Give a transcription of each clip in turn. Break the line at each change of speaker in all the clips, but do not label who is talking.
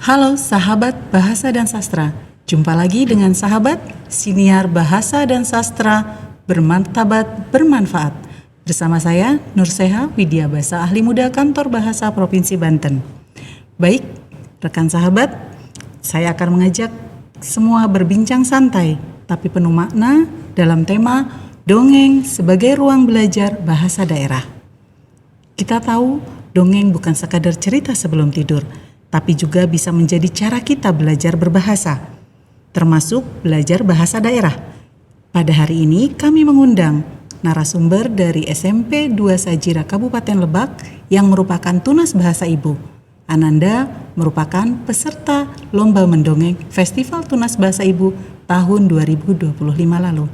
Halo sahabat Bahasa dan Sastra, jumpa lagi dengan sahabat Siniar Bahasa dan Sastra Bermartabat Bermanfaat. Bersama saya Nurseha Widya Basa, ahli muda Kantor Bahasa Provinsi Banten. Baik, rekan sahabat, saya akan mengajak semua berbincang santai tapi penuh makna dalam tema dongeng sebagai ruang belajar bahasa daerah. Kita tahu dongeng bukan sekadar cerita sebelum tidur, tapi juga bisa menjadi cara kita belajar berbahasa, termasuk belajar bahasa daerah. Pada hari ini kami mengundang narasumber dari SMP 2 Sajira Kabupaten Lebak yang merupakan tunas bahasa ibu. Ananda merupakan peserta Lomba Mendongeng Festival Tunas Bahasa Ibu tahun 2025 lalu.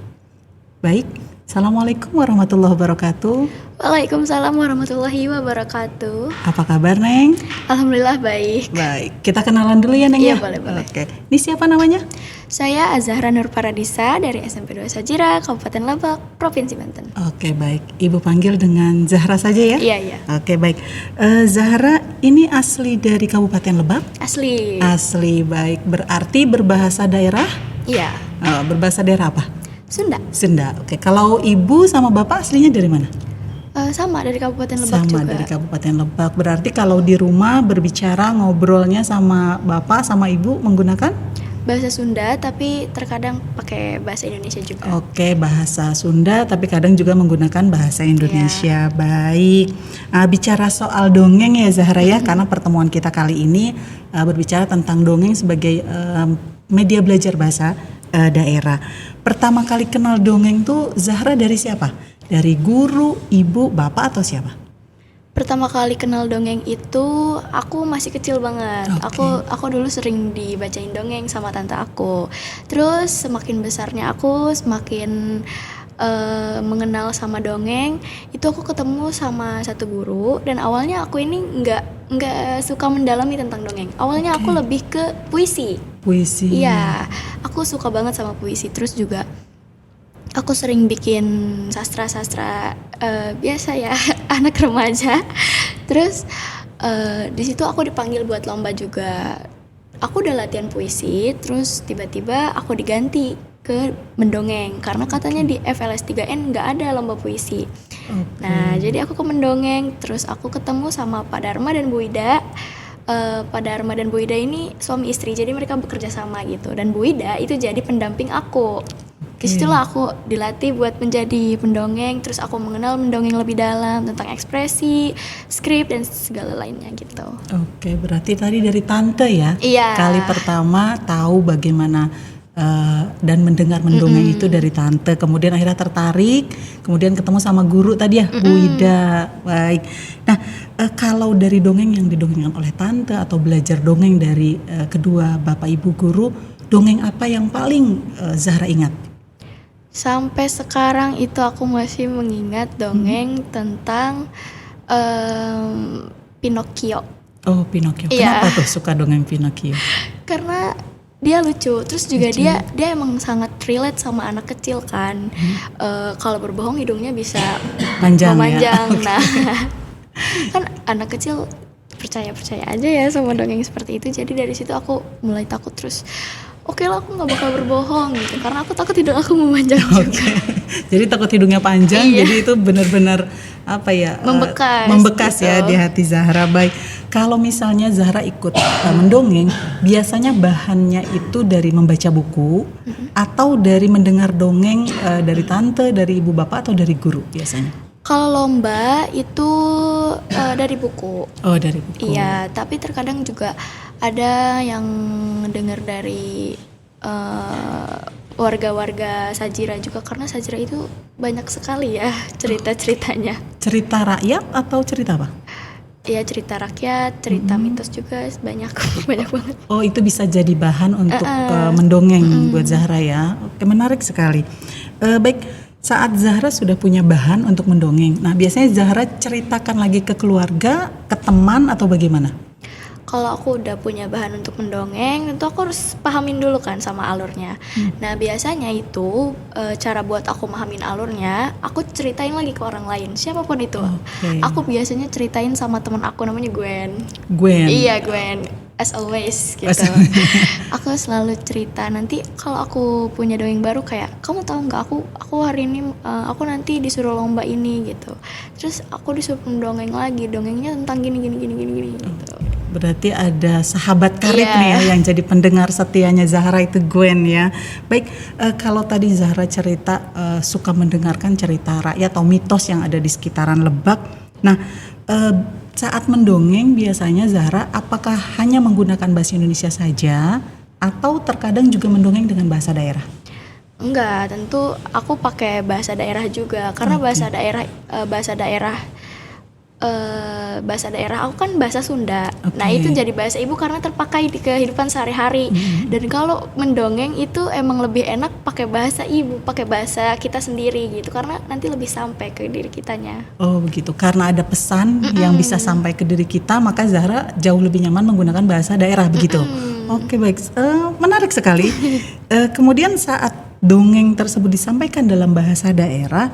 Baik, Assalamualaikum warahmatullahi wabarakatuh.
Waalaikumsalam warahmatullahi wabarakatuh.
Apa kabar, Neng?
Alhamdulillah baik.
Baik, kita kenalan dulu ya, Neng.
Iya,
ya?
boleh.
Oke. Ini siapa namanya?
Saya Azahra Nur Paradisa dari SMP 2 Sajira, Kabupaten Lebak, Provinsi Banten.
Oke, baik. Ibu panggil dengan Zahra saja ya?
Iya.
Oke, baik. Zahra ini asli dari Kabupaten Lebak?
Asli.
Asli, baik. Berarti berbahasa daerah?
Iya.
Berbahasa daerah apa?
Sunda.
Sunda. Oke. Kalau ibu sama bapak aslinya dari mana?
Sama dari Kabupaten Lebak juga.
Sama dari Kabupaten Lebak. Berarti kalau di rumah berbicara ngobrolnya sama bapak sama ibu menggunakan
bahasa Sunda, tapi terkadang pakai bahasa Indonesia juga.
Oke, bahasa Sunda tapi kadang juga menggunakan bahasa Indonesia. Baik. Bicara soal dongeng ya Zahra ya, karena pertemuan kita kali ini berbicara tentang dongeng sebagai media belajar bahasa daerah. Pertama kali kenal dongeng tuh Zahra dari siapa? Dari guru, ibu, bapak atau siapa?
Pertama kali kenal dongeng itu aku masih kecil banget.
Okay.
Aku dulu sering dibacain dongeng sama tante aku. Terus semakin besarnya aku semakin mengenal sama dongeng. Itu aku ketemu sama satu guru dan awalnya aku ini nggak suka mendalami tentang dongeng. Awalnya aku lebih ke puisi.
Puisi.
Iya, aku suka banget sama puisi. Terus juga aku sering bikin sastra-sastra biasa ya, anak remaja. Terus di situ aku dipanggil buat lomba juga. Aku udah latihan puisi, terus tiba-tiba aku diganti ke mendongeng karena katanya di FLS 3N nggak ada lomba puisi. Nah, jadi aku ke mendongeng, terus aku ketemu sama Pak Dharma dan Bu Ida. Pak Dharma dan Bu Ida ini suami istri, jadi mereka bekerja sama gitu. Dan Bu Ida itu jadi pendamping aku. Disitulah aku dilatih buat menjadi pendongeng, terus aku mengenal mendongeng lebih dalam tentang ekspresi, skrip dan segala lainnya gitu.
Oke, berarti tadi dari tante ya?
Iya.
Kali pertama tahu bagaimana dan mendengar mendongeng itu dari tante, kemudian akhirnya tertarik, kemudian ketemu sama guru tadi ya, Bu Ida. Baik. Nah, kalau dari dongeng yang didongengkan oleh tante atau belajar dongeng dari kedua bapak ibu guru, dongeng apa yang paling Zahra ingat?
Sampai sekarang itu aku masih mengingat dongeng tentang Pinocchio.
Oh, Pinocchio. Kenapa tuh suka dongeng Pinocchio?
Karena dia lucu, terus juga dia emang sangat relate sama anak kecil kan. Kalau berbohong hidungnya bisa
Panjang
memanjang.
Ya?
Nah, kan anak kecil percaya aja ya sama dongeng seperti itu. Jadi dari situ aku mulai takut terus. Oke lah, aku nggak bakal berbohong gitu karena aku takut hidung aku memanjang juga.
Jadi takut hidungnya panjang, jadi itu benar-benar apa ya? Membekas gitu. Ya di hati Zahra. Baik, kalau misalnya Zahra ikut mendongeng, biasanya bahannya itu dari membaca buku atau dari mendengar dongeng dari tante, dari ibu bapak atau dari guru biasanya?
Kalau lomba itu dari buku.
Oh, dari buku.
Iya, tapi terkadang juga ada yang dengar dari warga-warga Sajira juga, karena Sajira itu banyak sekali ya cerita-ceritanya.
Cerita rakyat atau cerita apa?
Iya, cerita rakyat, cerita mitos juga banyak banget.
Oh, itu bisa jadi bahan untuk mendongeng buat Zahra ya. Oke, menarik sekali. Baik. Saat Zahra sudah punya bahan untuk mendongeng, nah biasanya Zahra ceritakan lagi ke keluarga, ke teman atau bagaimana?
Kalau aku udah punya bahan untuk mendongeng, tentu aku harus pahamin dulu kan sama alurnya. Nah biasanya itu cara buat aku pahamin alurnya, aku ceritain lagi ke orang lain, siapapun itu. Aku biasanya ceritain sama teman aku namanya Gwen.
Gwen?
Iya, Gwen. as always gitu. Aku selalu cerita, nanti kalau aku punya dongeng baru kayak, kamu tahu nggak aku hari ini aku nanti disuruh lomba ini gitu. Terus aku disuruh dongeng lagi, dongengnya tentang gini gitu.
Berarti ada sahabat karib
Iya.
nih ya yang jadi pendengar setianya Zahra itu Gwen ya. Baik, kalau tadi Zahra cerita suka mendengarkan cerita rakyat atau mitos yang ada di sekitaran Lebak. Nah, saat mendongeng biasanya Zahra apakah hanya menggunakan bahasa Indonesia saja atau terkadang juga mendongeng dengan bahasa daerah?
Enggak, tentu aku pakai bahasa daerah juga karena
Oke.
bahasa daerah aku kan bahasa Sunda.
Oke.
Nah, itu jadi bahasa ibu karena terpakai di kehidupan sehari-hari. Dan kalau mendongeng itu emang lebih enak pakai bahasa ibu, pakai bahasa kita sendiri gitu karena nanti lebih sampai ke diri kitanya.
Oh begitu, karena ada pesan yang bisa sampai ke diri kita, maka Zahra jauh lebih nyaman menggunakan bahasa daerah begitu. Oke baik, menarik sekali. Kemudian saat dongeng tersebut disampaikan dalam bahasa daerah,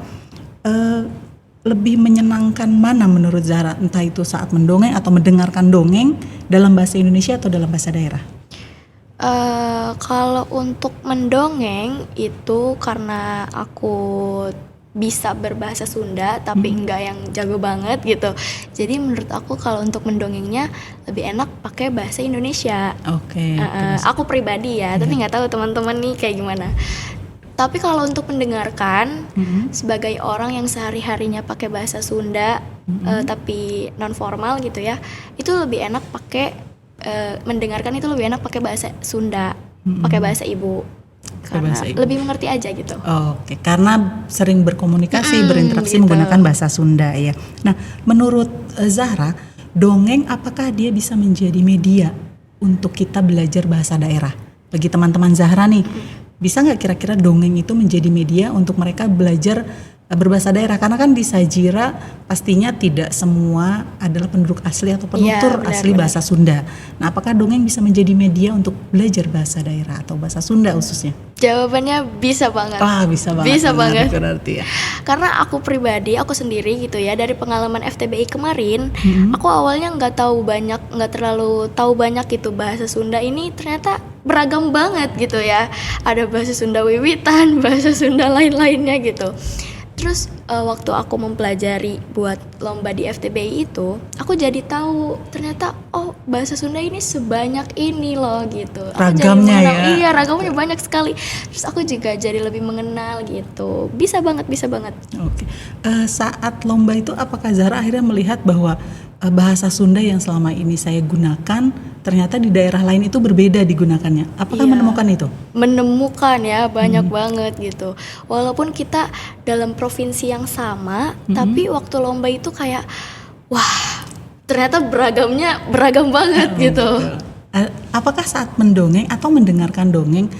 lebih menyenangkan mana menurut Zahra? Entah itu saat mendongeng atau mendengarkan dongeng dalam bahasa Indonesia atau dalam bahasa daerah?
Kalau untuk mendongeng itu karena aku bisa berbahasa Sunda tapi enggak yang jago banget gitu. Jadi menurut aku kalau untuk mendongengnya lebih enak pakai bahasa Indonesia.
Oke.
Aku pribadi ya, tapi nggak tahu teman-teman nih kayak gimana. Tapi kalau untuk mendengarkan sebagai orang yang sehari-harinya pakai bahasa Sunda tapi non formal gitu ya, itu lebih enak pakai mendengarkan itu lebih enak pakai bahasa Sunda, pakai bahasa ibu. Karena
bahasa ibu.
lebih mengerti aja gitu.
Oke, karena sering berkomunikasi, berinteraksi
gitu.
menggunakan bahasa Sunda ya. Nah, menurut Zahra, dongeng apakah dia bisa menjadi media untuk kita belajar bahasa daerah? Bagi teman-teman Zahra nih, bisa nggak kira-kira dongeng itu menjadi media untuk mereka belajar berbahasa daerah? Karena kan di Sajira pastinya tidak semua adalah penduduk asli atau penutur
Iya,
asli bahasa Sunda. Nah, apakah dongeng bisa menjadi media untuk belajar bahasa daerah atau bahasa Sunda khususnya?
Jawabannya bisa banget.
Wah, bisa banget.
Bisa
Menarik
banget.
berarti ya.
Karena aku pribadi, aku sendiri gitu ya, dari pengalaman FTBI kemarin, aku awalnya nggak terlalu tahu banyak gitu bahasa Sunda ini ternyata beragam banget gitu ya. Ada bahasa Sunda Wiwitan, bahasa Sunda lain-lainnya gitu. Terus waktu aku mempelajari buat lomba di FTBI itu, aku jadi tahu ternyata oh bahasa Sunda ini sebanyak ini loh gitu. Aku jadi
Ragamnya
mengenal,
ya.
Iya, ragamnya banyak sekali. Terus aku juga jadi lebih mengenal gitu. Bisa banget.
Oke. Saat lomba itu apakah Zahra akhirnya melihat bahwa bahasa Sunda yang selama ini saya gunakan ternyata di daerah lain itu berbeda digunakannya? Apakah
Iya.
menemukan itu?
Menemukan ya banyak banget gitu. Walaupun kita dalam provinsi yang sama, tapi waktu lomba itu kayak wah, ternyata beragam banget gitu.
Apakah saat mendongeng atau mendengarkan dongeng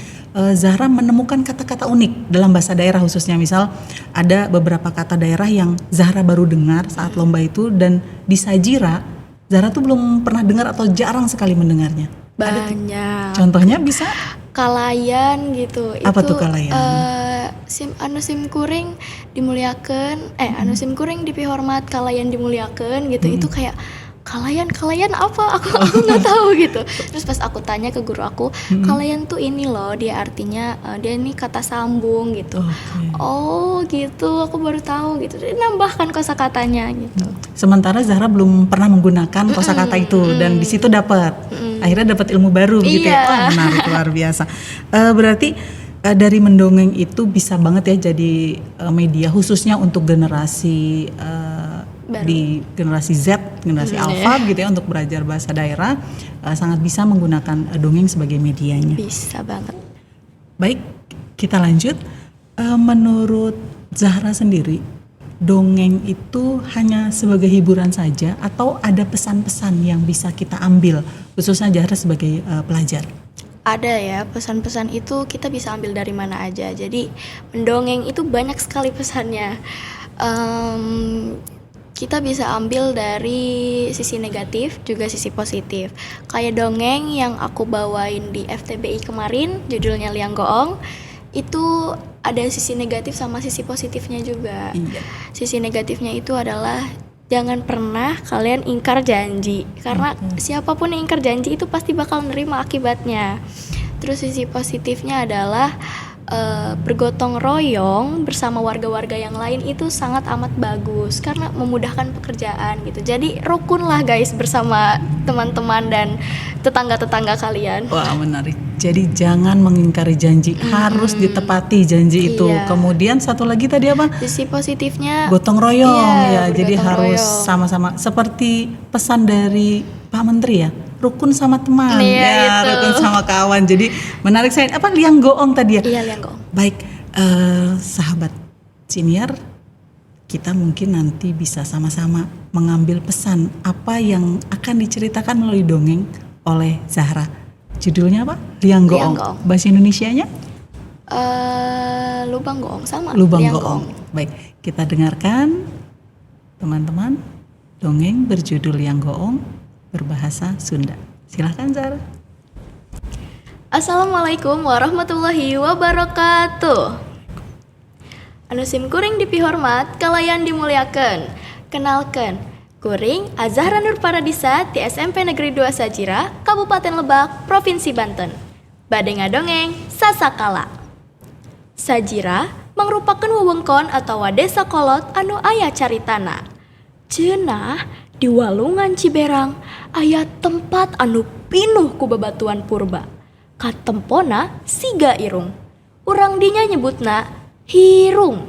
Zahra menemukan kata-kata unik dalam bahasa daerah khususnya? Misal ada beberapa kata daerah yang Zahra baru dengar saat lomba itu dan di Sajira Zahra tuh belum pernah dengar atau jarang sekali mendengarnya.
Banyak.
Contohnya bisa?
Kalayan gitu.
Apa tuh kalayan?
Sim kuring dimuliakeun, anu sim kuring dipihormat, kalayan dimuliakeun gitu. Itu kayak kalayan apa? Aku nggak tahu gitu. Terus pas aku tanya ke guru aku, kalayan tuh ini loh, dia artinya dia ini kata sambung gitu.
Oke.
Oh gitu, aku baru tahu gitu. Dia nambahkan kosakatanya gitu.
Sementara Zahra belum pernah menggunakan kosakata itu dan di situ dapat. Akhirnya dapat ilmu baru gitu ya.
Iya.
Wah, menarik luar biasa. Berarti dari mendongeng itu bisa banget ya jadi media khususnya untuk generasi
Baru.
di generasi Z, generasi Alpha gitu ya untuk belajar bahasa daerah sangat bisa menggunakan dongeng sebagai medianya.
Bisa banget.
Baik, kita lanjut. Menurut Zahra sendiri, dongeng itu hanya sebagai hiburan saja atau ada pesan-pesan yang bisa kita ambil khususnya Zahra sebagai pelajar?
Ada ya, pesan-pesan itu kita bisa ambil dari mana aja. Jadi mendongeng itu banyak sekali pesannya. Kita bisa ambil dari sisi negatif juga sisi positif. Kayak dongeng yang aku bawain di FTBI kemarin, judulnya Liang Goong, itu ada sisi negatif sama sisi positifnya juga.
Iya.
Sisi negatifnya itu adalah jangan pernah kalian ingkar janji, karena siapapun yang ingkar janji itu pasti bakal nerima akibatnya. Terus sisi positifnya adalah bergotong royong bersama warga-warga yang lain itu sangat amat bagus karena memudahkan pekerjaan gitu. Jadi rukun lah guys bersama teman-teman dan tetangga-tetangga kalian.
Wah, menarik. Jadi jangan mengingkari janji, harus ditepati janji itu.
Iya.
Kemudian satu lagi tadi apa?
Sisi positifnya
Gotong royong
iya,
ya. Jadi
bergotong
harus
royong.
sama-sama. Seperti pesan dari Pak Menteri ya, rukun sama teman,
Iya,
ya
itu.
rukun sama kawan. Jadi menarik saya apa liang goong tadi ya.
iya Liang.
Baik, sahabat senior, kita mungkin nanti bisa sama-sama mengambil pesan apa yang akan diceritakan melalui dongeng oleh Zahra. Judulnya apa? Liang goong.
Liang goong.
Bahasa Indonesianya?
Lubang goong sama.
Lubang
Liang
goong. Baik, kita dengarkan teman-teman dongeng berjudul Liang Goong berbahasa Sunda. Silahkan Zahra.
Assalamualaikum warahmatullahi wabarakatuh. Anu sim kuring dipihormat, kalayan dimuliakeun. Kenalkeun, kuring Azahra Nur Paradisa ti SMP Negeri 2 Sajira, Kabupaten Lebak, Provinsi Banten. Bade ngadongeng sasakala. Sajira mangrupakeun wewengkon atawa desa kolot anu aya caritana. Ceunah di Walungan Ciberang aya tempat anu pinuh ku babatuan purba. Katempona siga irung. Urang dinya nyebutna hirung.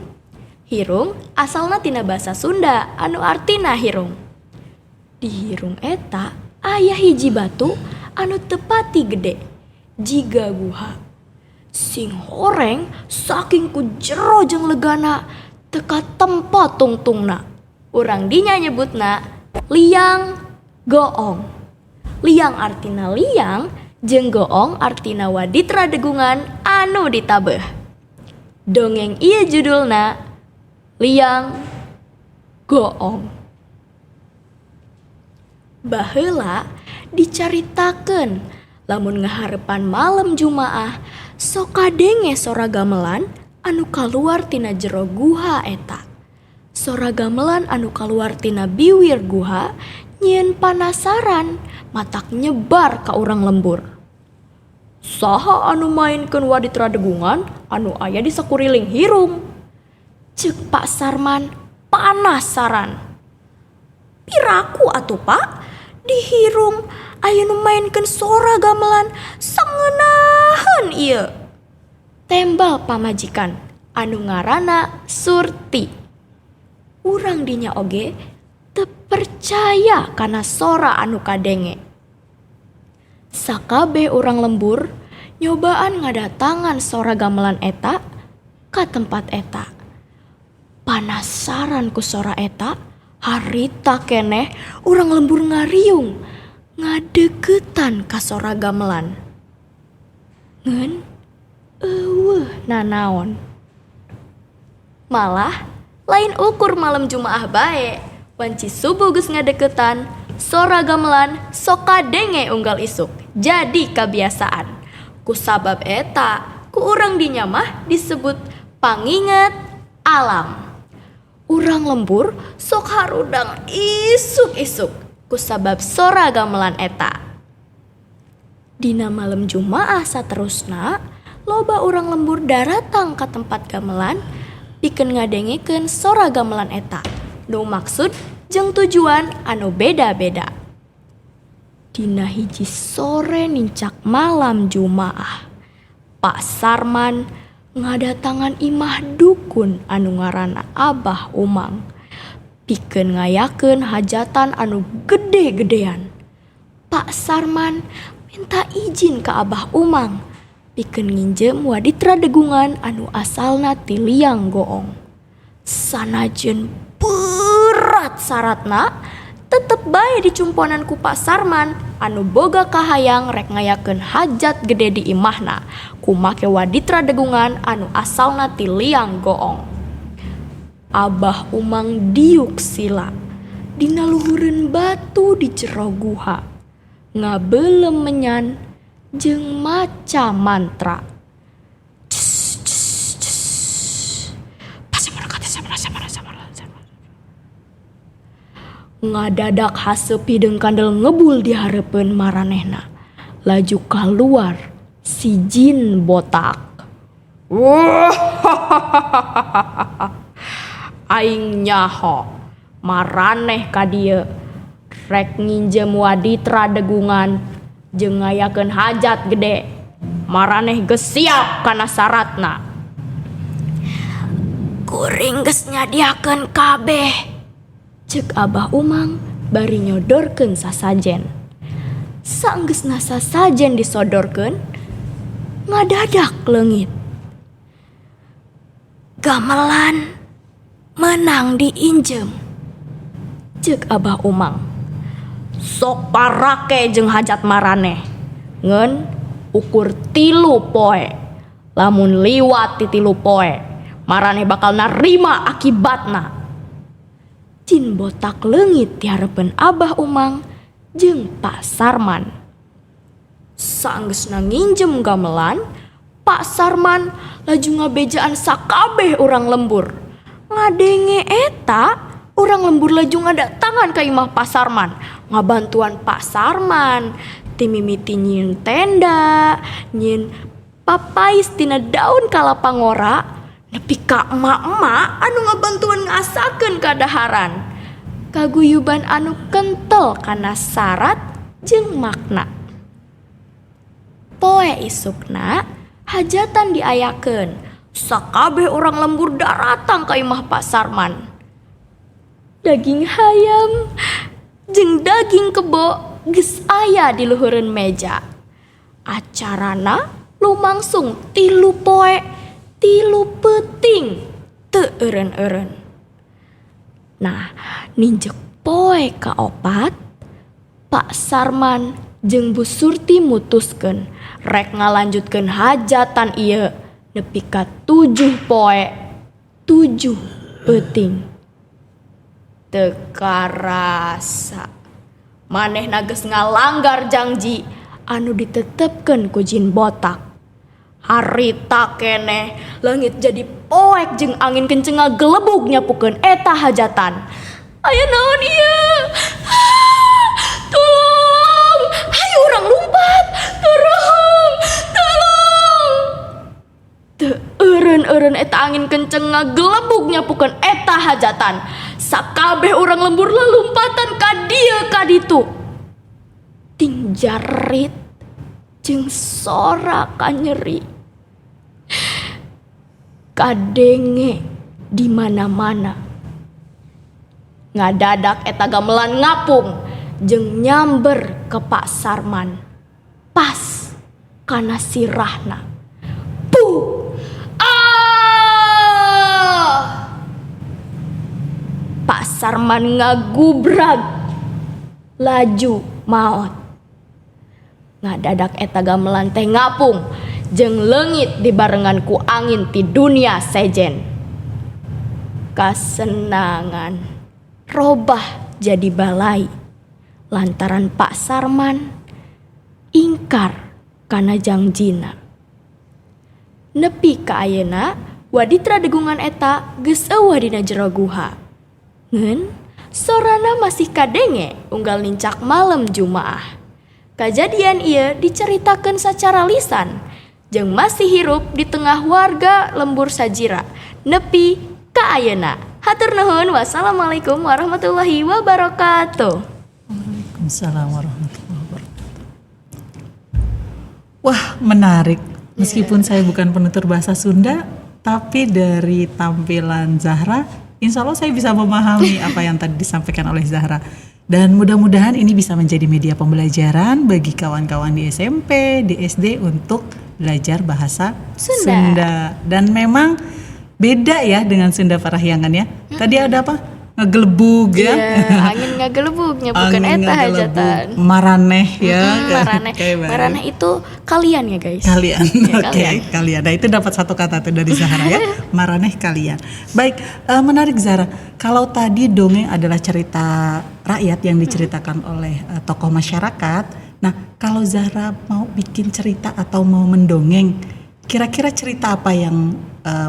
Hirung asalna tina basa Sunda anu artina hirung. Di hirung eta aya hiji batu anu tepati gede, jiga guha. Sing horeng saking ku jero jeung legana teka tempo tungtungna. Urang dinya nyebutna liang goong. Liang artina liang jeung goong artina waditra degungan anu ditabeh. Dongeng ieu judulna Liang Goong. Baheula dicaritakeun lamun ngaharepan malam Jumaah sok kadenge sora gamelan anu kaluar tina jero guha eta. Sora gamelan anu kaluar tina biwir guha nyieun panasaran matak nyebar ka urang lembur. Saha anu mainkeun waditra degungan anu aya di sakuriling hirung? Ceuk Pak Sarman panasaran. Piraku atuh Pak? Di hirung aya nu mainkeun sora gamelan sangeunaaheun ieu. Tembal pamajikan anu ngaranna Surti. Urang dinya oge teu percaya kana sora anu kadenge. Sakabe urang lembur nyobaan ngadatangan sora gamelan eta ka tempat eta. Panasaran ku sora eta, harita keneh urang lembur ngariung ngadeukeutan ka sora gamelan. Ngeun eueuh nanaon. Malah lain ukur malam Jumaah bae, wanci subuh geus ngadeuketan, sora gamelan sok kadenge unggal isuk. Jadi kebiasaan. Kusabab eta, ku urang dinya mah disebut panginget alam. Urang lembur sok harudang isuk-isuk kusabab sora gamelan eta. Dina malam Jumaah saterusna, loba urang lembur daratang ka tempat gamelan pikeun ngadengekeun sora gamelan eta. Nu maksud jeung tujuan anu beda-beda. Dina hiji sore nincak malam Jumaah, Pak Sarman ngadatangan imah dukun anu ngaranna Abah Umang. Pikeun ngayakeun hajatan anu gede-gedean. Pak Sarman minta izin ka Abah Umang pikeun nginjem waditra degungan anu asalna ti Liang Goong. Sanajeun berat syaratna, tetep bae dicumponan ku Pak Sarman anu boga kahayang rek ngayakeun hajat gede di imahna ku make waditra degungan anu asalna ti Liang Goong. Abah Umang diuk sila dina luhureun batu di jero guha, ngabeulem menyan jeung maca mantra.
Ngadadak hasepi jeung kandel ngebul di hareupeun maranehna. Laju keluar si jin botak. Aing nyaho maraneh ka dieu rek nginjem waditra degungan jeung ngayakeun hajat gede. Maraneh geus siap kana syaratna. Kuring geus nyadiakeun kabeh, ceuk Abah Umang bari nyodorkeun sasajen. Saenggeusna sasajen disodorkeun, ngadadak leungit. Gamelan menang diinjem, ceuk Abah Umang. Sok parake jeung hajat maraneh. Ngeun ukur 3 poe. Lamun liwat ti 3 poe, maraneh bakal narima akibatna. Jin botak leungit di hareupeun Abah Umang jeung Pak Sarman. Saenggeusna nginjem gamelan, Pak Sarman laju ngabejaan sakabeh urang lembur. Ngadenge eta, urang lembur laju ngadatangan ka imah Pak Sarman, ngabantuan Pak Sarman ti mimiti nyieun tenda, nyieun papais tina daun kalapa ngora, nepi ka emak-emak anu ngabantuan ngasakeun kadaharan. Kaguyuban anu kentel kana syarat jeung makna. Poe isukna hajatan diayakeun. Sakabeh orang lembur daratang ka imah Pak Sarman. Daging hayam jeung daging kebo geus aya di luhureun meja. Acarana lumangsung 3 poe 3 peuting teu eureun-eureun. Nah, ninjek poe kaopat, Pak Sarman jeung Bu Surti mutuskeun rek ngalanjutkeun hajatan ieu nepi ka 7 poe 7 peuting. Teu karasa manehna geus ngalanggar janji anu ditetepkeun ku jin botak. Harita keneh leungit jadi poek jeung angin kenceng ngagelebug nyapukeun eta hajatan. Aya naon ieu? Tolong! Hayu urang lumpat! Tolong! Tolong! Teu eureun-eureun eta angin kenceng ngagelebug nyapukeun eta hajatan. Sakabeh urang lembur lalumpatan ka dieu ka ditu. Ting jarit jeung sora ka nyeri. Kadenge di mana-mana. Ngadadak eta gamelan ngapung jeung nyamber ke Pak Sarman. Pas kana sirahna. Puh! Ah! Pak Sarman ngagubrag laju maot. Ngadadak eta gamelan teh ngapung jeung leungit dibarengan ku angin ti dunia sejen. Kasenangan robah jadi balai lantaran Pak Sarman ingkar kana jangjina. Nepi ka ayeuna waditra degungan eta geus eueuh dina jero guha. Ngeun sorana masih kadenge unggal nincak malam Jumaah. Kajadian ieu diceritakeun sacara lisan jeung masih hirup di tengah warga lembur sajira nepi ka ayeuna. Hatur nuhun. Wassalamualaikum warahmatullahi wabarakatuh.
Waalaikumsalam warahmatullahi wabarakatuh. Wah, menarik. Meskipun saya bukan penutur bahasa Sunda, tapi dari tampilan Zahra, insya Allah saya bisa memahami apa yang tadi disampaikan oleh Zahra. Dan mudah-mudahan ini bisa menjadi media pembelajaran bagi kawan-kawan di SMP, di SD untuk belajar bahasa Sunda. Dan memang beda ya dengan Sunda Parahyangan ya. Tadi ada apa? Ngegelebug ya.
Angin ngagelebugnya bukan eta hajatan.
Maraneh ya.
Maraneh. Maraneh itu kalian ya guys.
Kalian.
Ya,
Oke, kalian. Nah, itu dapat satu kata tuh dari Zahra ya. Maraneh kalian. Baik, menarik Zahra. Kalau tadi dongeng adalah cerita rakyat yang diceritakan oleh tokoh masyarakat. Nah, kalau Zahra mau bikin cerita atau mau mendongeng, kira-kira cerita apa yang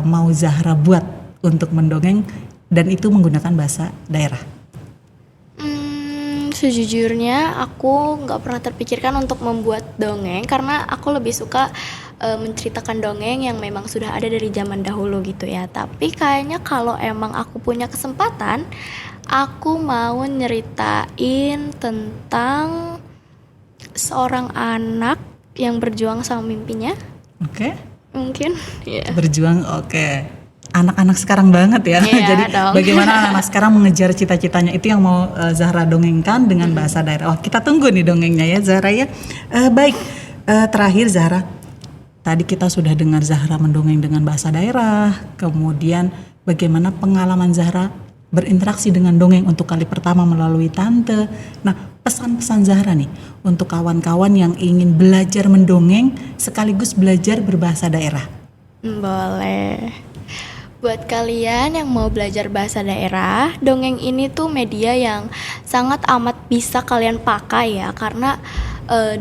mau Zahra buat untuk mendongeng dan itu menggunakan bahasa daerah?
Sejujurnya aku nggak pernah terpikirkan untuk membuat dongeng karena aku lebih suka menceritakan dongeng yang memang sudah ada dari zaman dahulu gitu ya. Tapi kayaknya kalau emang aku punya kesempatan, aku mau nyeritain tentang seorang anak yang berjuang sama mimpinya.
Oke.
Mungkin ya.
Berjuang, oke. Anak-anak sekarang banget ya.
Iya
Jadi
dong.
bagaimana anak-anak sekarang mengejar cita-citanya, itu yang mau Zahra dongengkan dengan bahasa daerah. Wah, kita tunggu nih dongengnya ya Zahra ya. Baik, terakhir Zahra, tadi kita sudah dengar Zahra mendongeng dengan bahasa daerah. Kemudian bagaimana pengalaman Zahra berinteraksi dengan dongeng untuk kali pertama melalui tante. Nah, pesan-pesan Zahra nih untuk kawan-kawan yang ingin belajar mendongeng sekaligus belajar berbahasa daerah.
Boleh. Buat kalian yang mau belajar bahasa daerah, dongeng ini tuh media yang sangat amat bisa kalian pakai ya, karena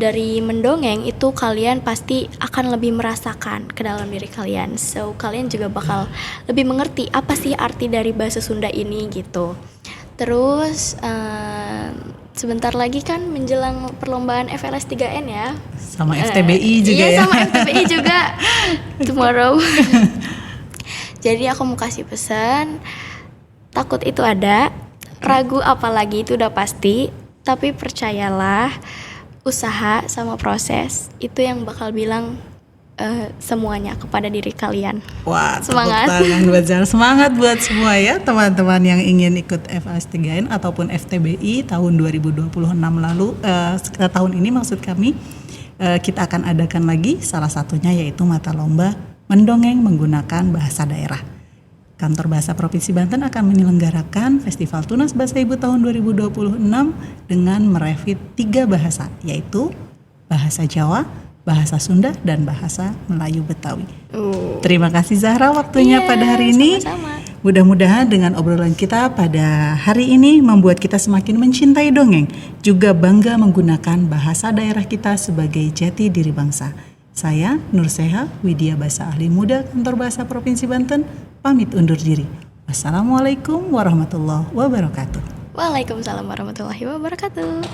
dari mendongeng itu kalian pasti akan lebih merasakan ke dalam diri kalian. So kalian juga bakal lebih mengerti apa sih arti dari bahasa Sunda ini gitu. Terus sebentar lagi kan menjelang perlombaan FLS 3N ya.
Sama FTBI juga
iya,
ya.
sama FTBI juga tomorrow. Jadi aku mau kasih pesan, takut itu ada, ragu apalagi itu udah pasti, tapi percayalah, usaha sama proses itu yang bakal bilang semuanya kepada diri kalian.
Wah,
Semangat.
tepuk tangan buat Zahra. Semangat buat semua ya teman-teman yang ingin ikut FLS 3N ataupun FTBI tahun 2026 lalu. Tahun ini maksud kami kita akan adakan lagi, salah satunya yaitu mata lomba mendongeng menggunakan bahasa daerah. Kantor Bahasa Provinsi Banten akan menyelenggarakan Festival Tunas Bahasa Ibu tahun 2026 dengan merevit 3 bahasa, yaitu bahasa Jawa, bahasa Sunda, dan bahasa Melayu Betawi. Terima kasih Zahra waktunya pada hari ini.
Sama-sama.
Mudah-mudahan dengan obrolan kita pada hari ini membuat kita semakin mencintai dongeng, juga bangga menggunakan bahasa daerah kita sebagai jati diri bangsa. Saya Nurseha Widya Basa Ahli Muda Kantor Bahasa Provinsi Banten pamit undur diri. Wassalamualaikum warahmatullahi wabarakatuh.
Waalaikumsalam warahmatullahi wabarakatuh.